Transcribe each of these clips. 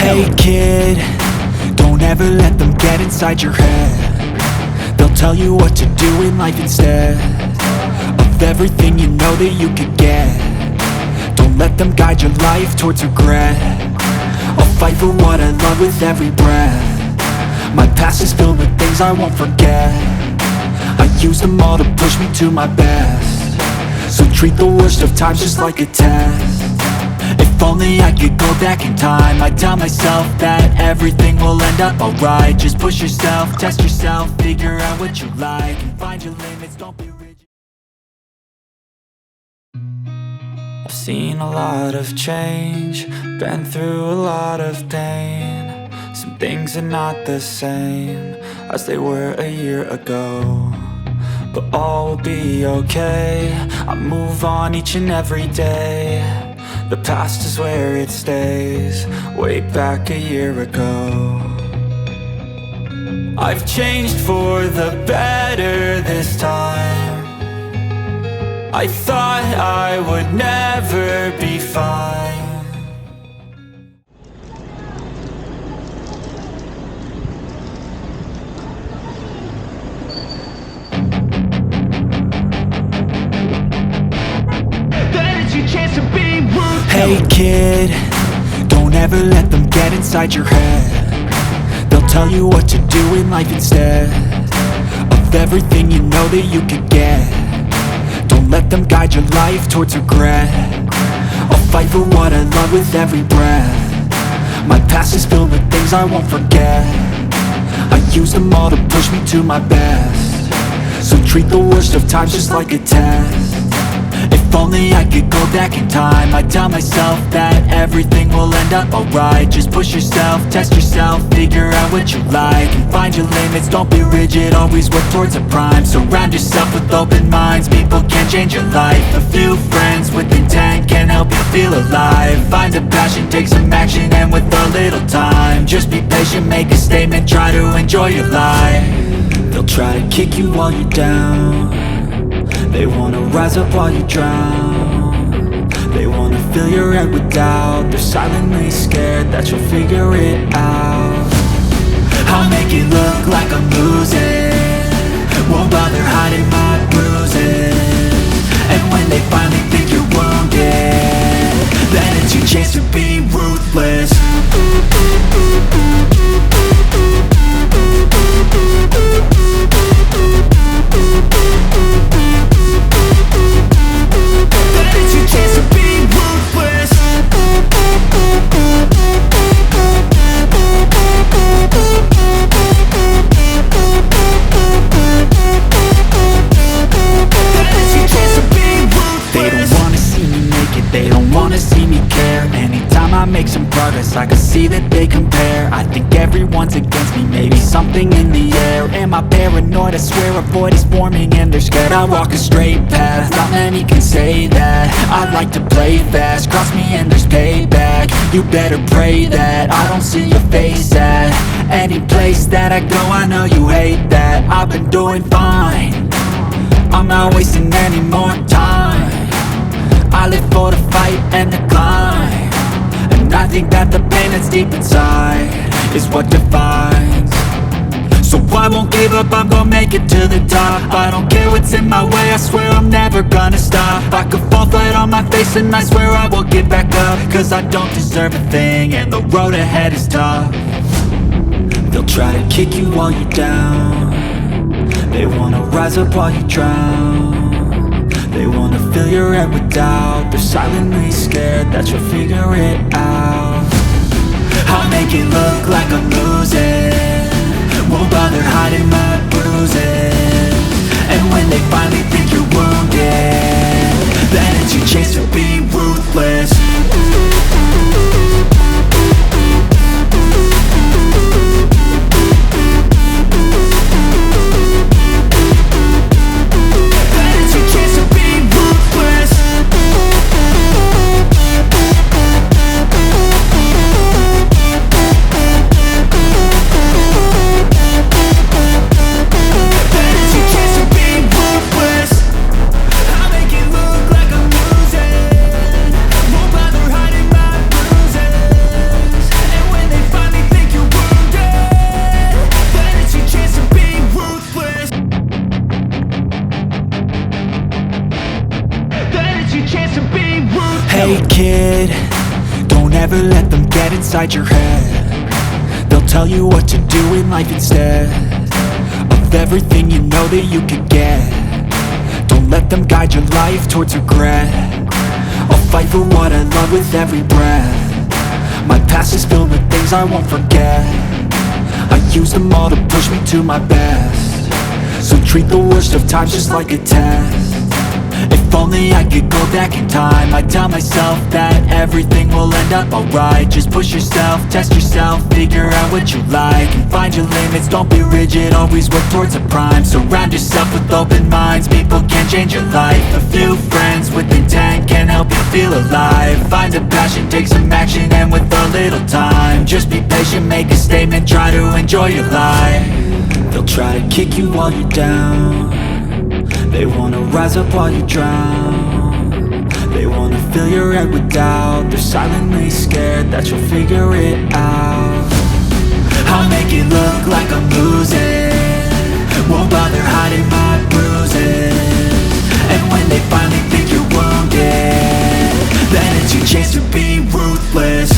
Hey kid, don't ever let them get inside your head. They'll tell you what to do in life instead of everything you know that you could get. Don't let them guide your life towards regret. I'll fight for what I love with every breath. My past is filled with things I won't forget. I use them all to push me to my best. So treat the worst of times just like a test. If only I could go back in time, I'd tell myself that everything will end up alright. Just push yourself, test yourself, figure out what you like, and find your limits, don't be rigid. I've seen a lot of change, been through a lot of pain. Some things are not the same as they were a year ago, but all will be okay. I move on each and every day. The past is where it stays, way back a year ago. I've changed for the better this time. I thought I would never be fine. Hey kid, don't ever let them get inside your head. They'll tell you what to do in life instead of everything you know that you could get. Don't let them guide your life towards regret. I'll fight for what I love with every breath. My past is filled with things I won't forget. I use them all to push me to my best. So treat the worst of times just like a test. If only I could go back in time, I'd tell myself that everything will end up alright. Just push yourself, test yourself, figure out what you like, and find your limits, don't be rigid, always work towards a prime. Surround yourself with open minds, people can change your life. A few friends with intent can help you feel alive. Find a passion, take some action, and with a little time, just be patient, make a statement, try to enjoy your life. They'll try to kick you while you're down. They wanna rise up while you drown. They wanna fill your head with doubt. They're silently scared that you'll figure it out. I'll make it look like I'm losing, won't bother hiding my bruises. And when they finally think you're wounded, then it's your chance to be ruthless. I can see that they compare. I think everyone's against me, maybe something in the air. Am I paranoid? I swear a void is forming and they're scared. I walk a straight path, not many can say that. I like to play fast, cross me and there's payback. You better pray that I don't see your face at any place that I go. I know you hate that. I've been doing fine, I'm not wasting any more time. I live for the fight and the climb, and I think that the pain that's deep inside is what defines. So I won't give up, I'm gonna make it to the top. I don't care what's in my way, I swear I'm never gonna stop. I could fall flat on my face and I swear I will get back up, cause I don't deserve a thing and the road ahead is tough. They'll try to kick you while you're down. They wanna rise up while you drown. They wanna fill your head with doubt. They're silently scared that you'll figure it out. I'll make it look like I'm losing, won't bother hiding my bruises. And when they finally think you're wounded, then it's your chance to be ruthless. Then it's your chance to be ruthless. Hey kid, don't ever let them get inside your head. They'll tell you what to do in life instead of everything you know that you could get. Don't let them guide your life towards regret. I'll fight for what I love with every breath. My past is filled with things I won't forget. I use them all to push me to my best. So treat the worst of times just like a test. If only I could go back in time, I'd tell myself that everything will end up alright. Just push yourself, test yourself, figure out what you like, and find your limits, don't be rigid, always work towards a prime. Surround yourself with open minds, people can change your life. A few friends with intent can help you feel alive. Find a passion, take some action, and with a little time, just be patient, make a statement, try to enjoy your life. They'll try to kick you while you're down. They wanna rise up while you drown. They wanna fill your head with doubt. They're silently scared that you'll figure it out. I'll make it look like I'm losing, won't bother hiding my bruises. And when they finally think you're wounded, then it's your chance to be ruthless.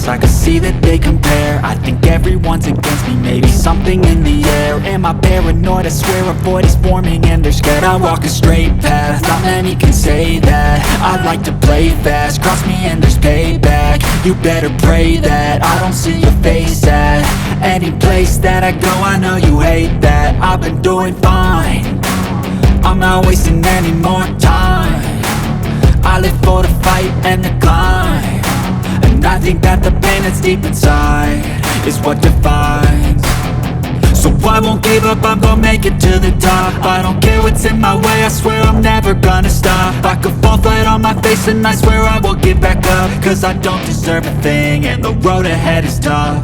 I can see that they compare. I think everyone's against me, maybe something in the air. Am I paranoid? I swear a void is forming and they're scared. I walk a straight path, not many can say that. I like to play fast, cross me and there's payback. You better pray that I don't see your face at any place that I go. I know you hate that. I've been doing fine, I'm not wasting any more time. I live for the fight and the climb, and I think that the pain that's deep inside is what defines. So I won't give up, I'm gonna make it to the top. I don't care what's in my way, I swear I'm never gonna stop. I could fall flat on my face and I swear I will get back up, cause I don't deserve a thing and the road ahead is tough.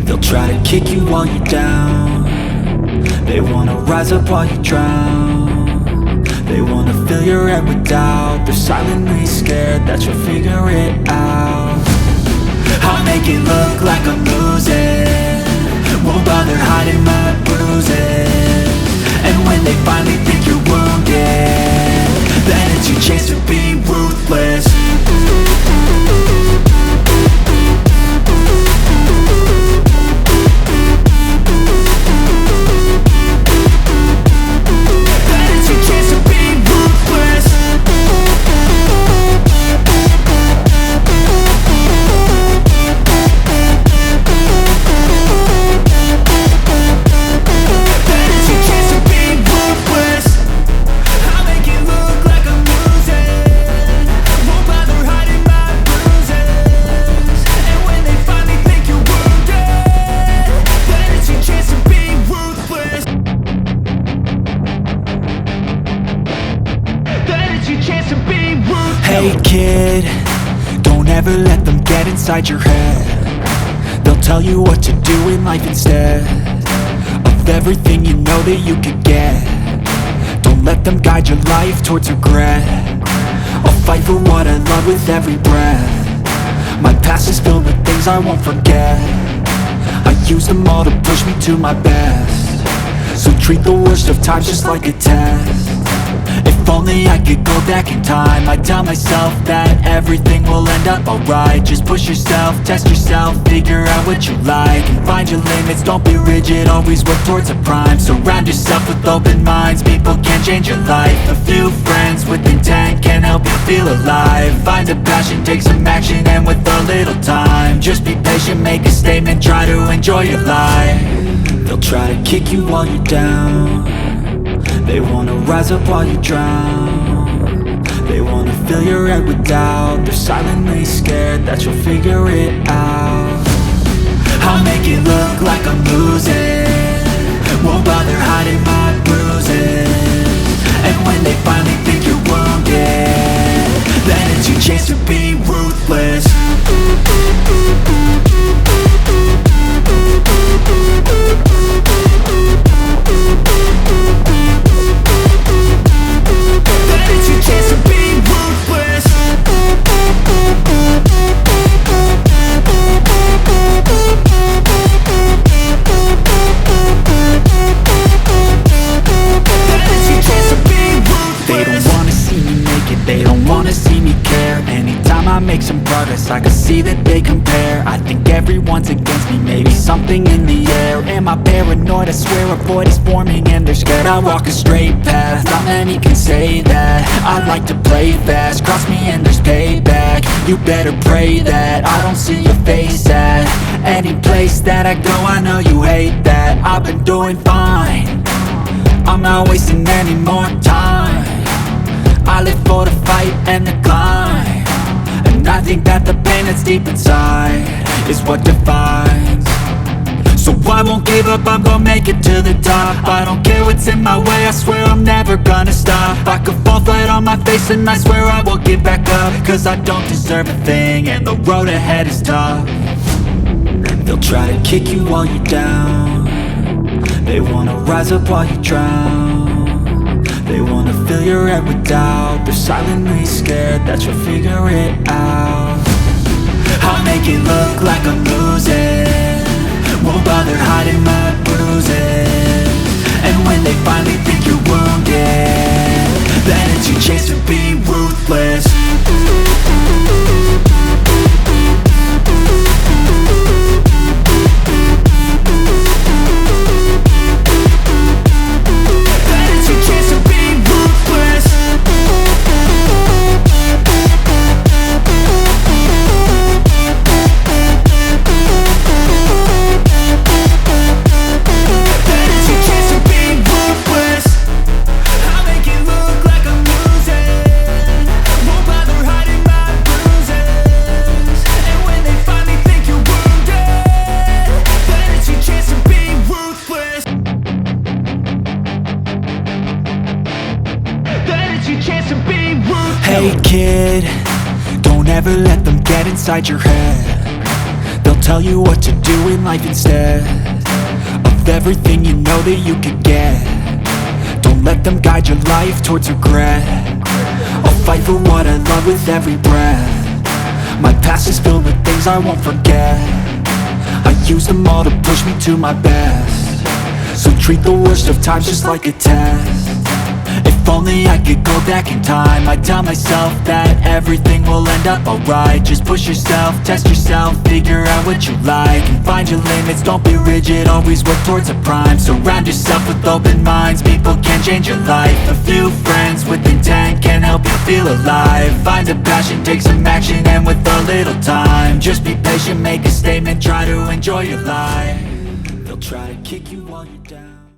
They'll try to kick you while you're down. They wanna rise up while you drown. They wanna fill your head with doubt. They're silently scared that you'll figure it out. I'll make it look like I'm losing, won't bother hiding my bruises. And when they finally think you're wounded, then it's your chance to be ruthless. Hey kid, don't ever let them get inside your head. They'll tell you what to do in life instead of everything you know that you could get. Don't let them guide your life towards regret. I'll fight for what I love with every breath. My past is filled with things I won't forget. I use them all to push me to my best. So treat the worst of times just like a test. If only I could go back in time, I'd tell myself that everything will end up alright. Just push yourself, test yourself, figure out what you like, and find your limits, don't be rigid, always work towards a prime. Surround yourself with open minds, people can change your life. A few friends with intent can help you feel alive. Find a passion, take some action, and with a little time, just be patient, make a statement, try to enjoy your life. They'll try to kick you while you're down. They wanna rise up while you drown. They wanna fill your head with doubt. They're silently scared that you'll figure it out. I'll make it look like I'm losing, won't bother hiding my bruises. And when they finally think you're wounded, then it's your chance to be They don't wanna see me care. Anytime I make some progress, I can see that they compare. I think everyone's against me, maybe something in the air. Am I paranoid? I swear a void is forming and they're scared. I walk a straight path, not many can say that. I like to play fast, cross me and there's payback. You better pray that I don't see your face at any place that I go. I know you hate that. I've been doing fine, I'm not wasting any more time. I live for the fight and the climb, and I think that the pain that's deep inside is what defines. So I won't give up, I'm gonna make it to the top. I don't care what's in my way, I swear I'm never gonna stop. I could fall flat on my face and I swear I won't give back up, cause I don't deserve a thing and the road ahead is tough. They'll try to kick you while you're down, they wanna rise up while you drown. They wanna fill your head with doubt, they're silently scared that you'll figure it out. I'll make it look like I'm losing, won't bother hiding my bruises. And when they finally think you're wounded, then it's your chance to be ruthless. Hey kid, don't ever let them get inside your head. They'll tell you what to do in life instead of everything you know that you could get. Don't let them guide your life towards regret. I'll fight for what I love with every breath. My past is filled with things I won't forget. I use them all to push me to my best. So treat the worst of times just like a test. If only I could go back in time, I'd tell myself that everything will end up alright. Just push yourself, test yourself, figure out what you like, and find your limits, don't be rigid, always work towards a prime. Surround yourself with open minds, people can change your life. A few friends with intent can help you feel alive. Find a passion, take some action, and with a little time, just be patient, make a statement, try to enjoy your life. They'll try to kick you